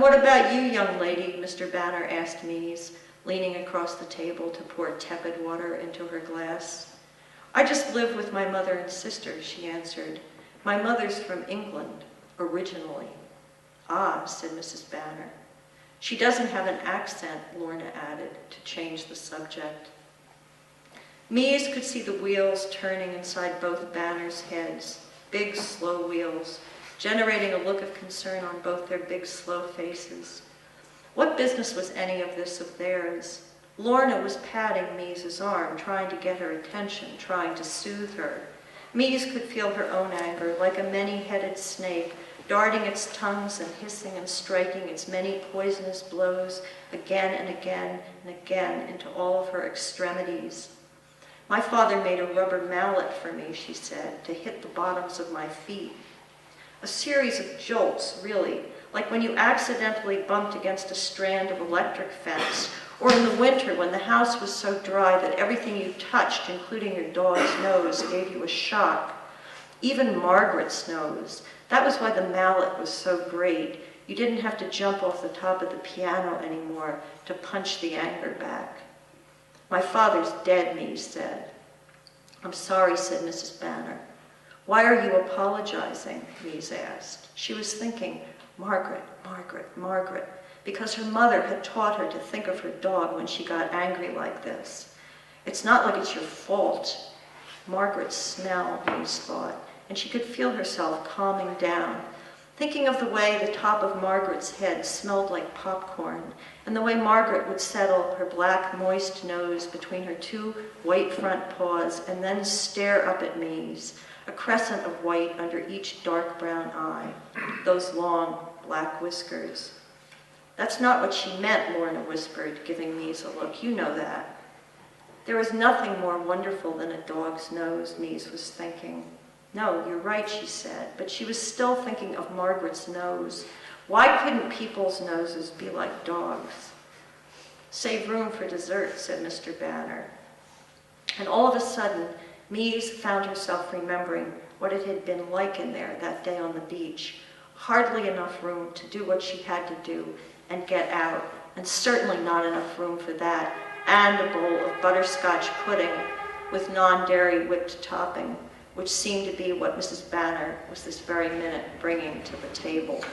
"And what about you, young lady?" Mr. Banner asked Mies, leaning across the table to pour tepid water into her glass. "I just live with my mother and sister," she answered. "My mother's from England, originally." "Ah," said Mrs. Banner. "She doesn't have an accent," Lorna added, to change the subject. Mies could see the wheels turning inside both Banners' heads, big, slow wheels, generating a look of concern on both their big, slow faces. What business was any of this of theirs? Lorna was patting Mies's arm, trying to get her attention, trying to soothe her. Mies could feel her own anger, like a many-headed snake, darting its tongues and hissing and striking its many poisonous blows again and again and again into all of her extremities. "My father made a rubber mallet for me," she said, "to hit the bottoms of my feet. A series of jolts, really, like when you accidentally bumped against a strand of electric fence, or in the winter when the house was so dry that everything you touched, including your dog's nose, gave you a shock. Even Margaret's nose. That was why the mallet was so great. You didn't have to jump off the top of the piano anymore to punch the anger back." "My father's dead," Mies said. "I'm sorry," said Mrs. Banner. "Why are you apologizing?" Mies asked. She was thinking, Margaret, Margaret, Margaret, because her mother had taught her to think of her dog when she got angry like this. "It's not like it's your fault." Margaret's smell, Mies thought, and she could feel herself calming down, thinking of the way the top of Margaret's head smelled like popcorn, and the way Margaret would settle her black, moist nose between her two white front paws and then stare up at Mies, a crescent of white under each dark brown eye, those long black whiskers. "That's not what she meant," Lorna whispered, giving Mies a look. "You know that." There is nothing more wonderful than a dog's nose, Mies was thinking. "No, you're right," she said, but she was still thinking of Margaret's nose. Why couldn't people's noses be like dogs? "Save room for dessert," said Mr. Banner. And all of a sudden, Mies found herself remembering what it had been like in there that day on the beach. Hardly enough room to do what she had to do and get out, and certainly not enough room for that, and a bowl of butterscotch pudding with non-dairy whipped topping, which seemed to be what Mrs. Banner was this very minute bringing to the table.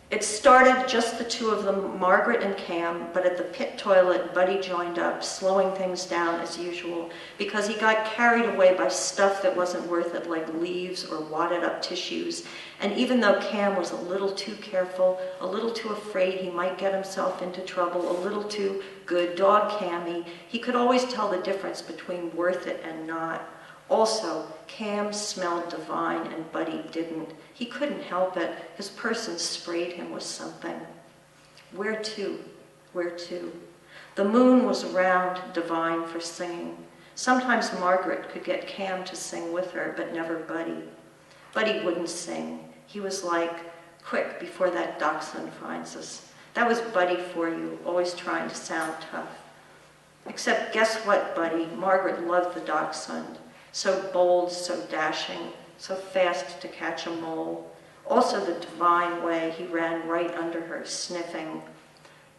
It started just the two of them, Margaret and Cam, but at the pit toilet, Buddy joined up, slowing things down as usual, because he got carried away by stuff that wasn't worth it, like leaves or wadded up tissues. And even though Cam was a little too careful, a little too afraid he might get himself into trouble, a little too good dog Cammy, he could always tell the difference between worth it and not. Also, Cam smelled divine and Buddy didn't. He couldn't help it. His person sprayed him with something. Where to? Where to? The moon was round, divine for singing. Sometimes Margaret could get Cam to sing with her, but never Buddy. Buddy wouldn't sing. He was like, "Quick, before that dachshund finds us." That was Buddy for you, always trying to sound tough. Except guess what, Buddy? Margaret loved the dachshund. So bold, so dashing, so fast to catch a mole. Also the divine way he ran right under her, sniffing.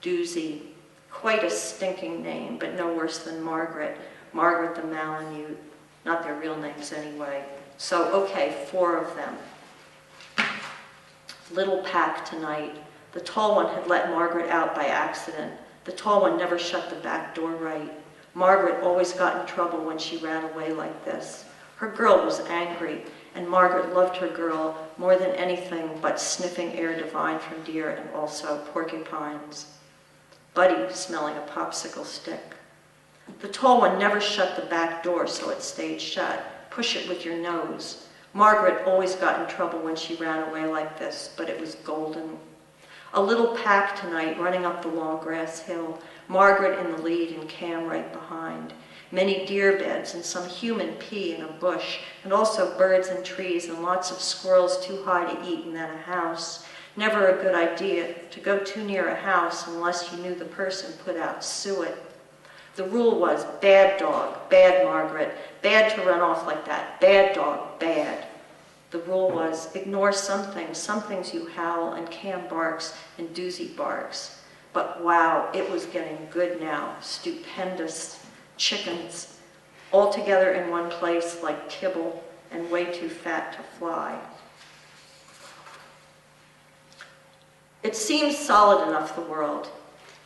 Doozy. Quite a stinking name, but no worse than Margaret. Margaret the Malamute. Not their real names anyway. So, okay, 4 of them. Little pack tonight. The tall one had let Margaret out by accident. The tall one never shut the back door right. Margaret always got in trouble when she ran away like this. Her girl was angry, and Margaret loved her girl more than anything but sniffing air divine from deer and also porcupines. Buddy smelling a popsicle stick. The tall one never shut the back door so it stayed shut. Push it with your nose. Margaret always got in trouble when she ran away like this, but it was golden. A little pack tonight running up the long grass hill, Margaret in the lead and Cam right behind. Many deer beds and some human pee in a bush, and also birds and trees and lots of squirrels too high to eat and then a house. Never a good idea to go too near a house unless you knew the person put out suet. The rule was bad dog, bad Margaret, bad to run off like that, bad dog, bad. The rule was, ignore some things. Some things you howl and Cam barks and Doozy barks. But wow, it was getting good now. Stupendous chickens, all together in one place like kibble and way too fat to fly. It seems solid enough, the world.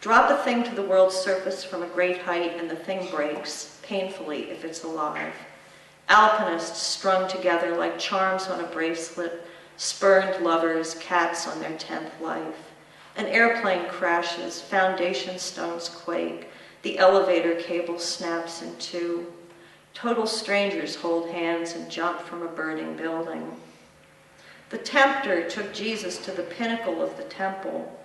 Drop a thing to the world's surface from a great height and the thing breaks, painfully if it's alive. Alpinists strung together like charms on a bracelet, spurned lovers, cats on their 10th life. An airplane crashes, foundation stones quake, the elevator cable snaps in two. Total strangers hold hands and jump from a burning building. The tempter took Jesus to the pinnacle of the temple.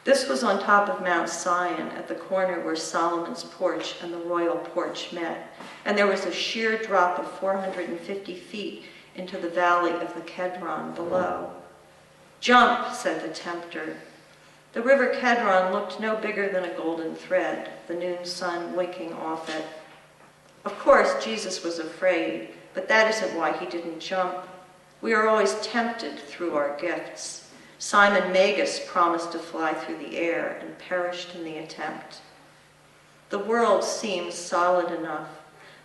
This was on top of Mount Sion at the corner where Solomon's porch and the royal porch met, and there was a sheer drop of 450 feet into the valley of the Kedron below. Jump, said the tempter. The river Kedron looked no bigger than a golden thread, the noon sun winking off it. Of course, Jesus was afraid, but that isn't why he didn't jump. We are always tempted through our gifts. Simon Magus promised to fly through the air and perished in the attempt. The world seems solid enough.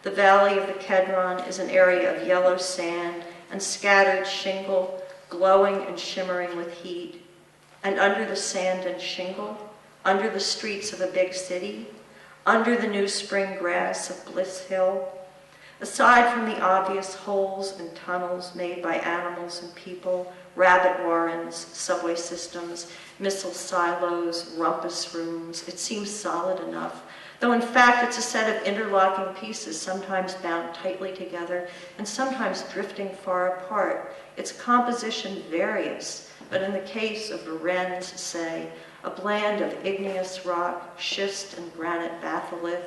The valley of the Kedron is an area of yellow sand and scattered shingle, glowing and shimmering with heat. And under the sand and shingle, under the streets of a big city, under the new spring grass of Bliss Hill, aside from the obvious holes and tunnels made by animals and people, rabbit warrens, subway systems, missile silos, rumpus rooms, it seems solid enough, though in fact it's a set of interlocking pieces, sometimes bound tightly together and sometimes drifting far apart. Its composition various, but in the case of Varennes, say, a blend of igneous rock, schist and granite batholith,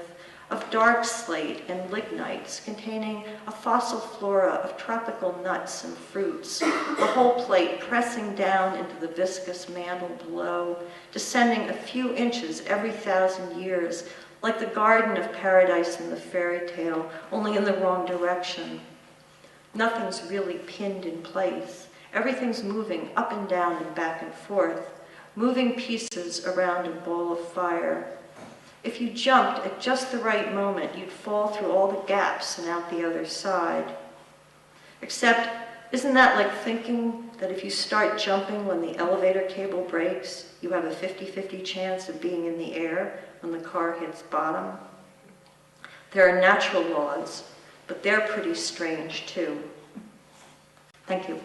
of dark slate and lignites containing a fossil flora of tropical nuts and fruits, the whole plate pressing down into the viscous mantle below, descending a few inches every 1,000 years, like the garden of paradise in the fairy tale, only in the wrong direction. Nothing's really pinned in place. Everything's moving up and down and back and forth, moving pieces around a ball of fire. If you jumped at just the right moment, you'd fall through all the gaps and out the other side. Except, isn't that like thinking that if you start jumping when the elevator cable breaks, you have a 50-50 chance of being in the air when the car hits bottom? There are natural laws, but they're pretty strange too. Thank you.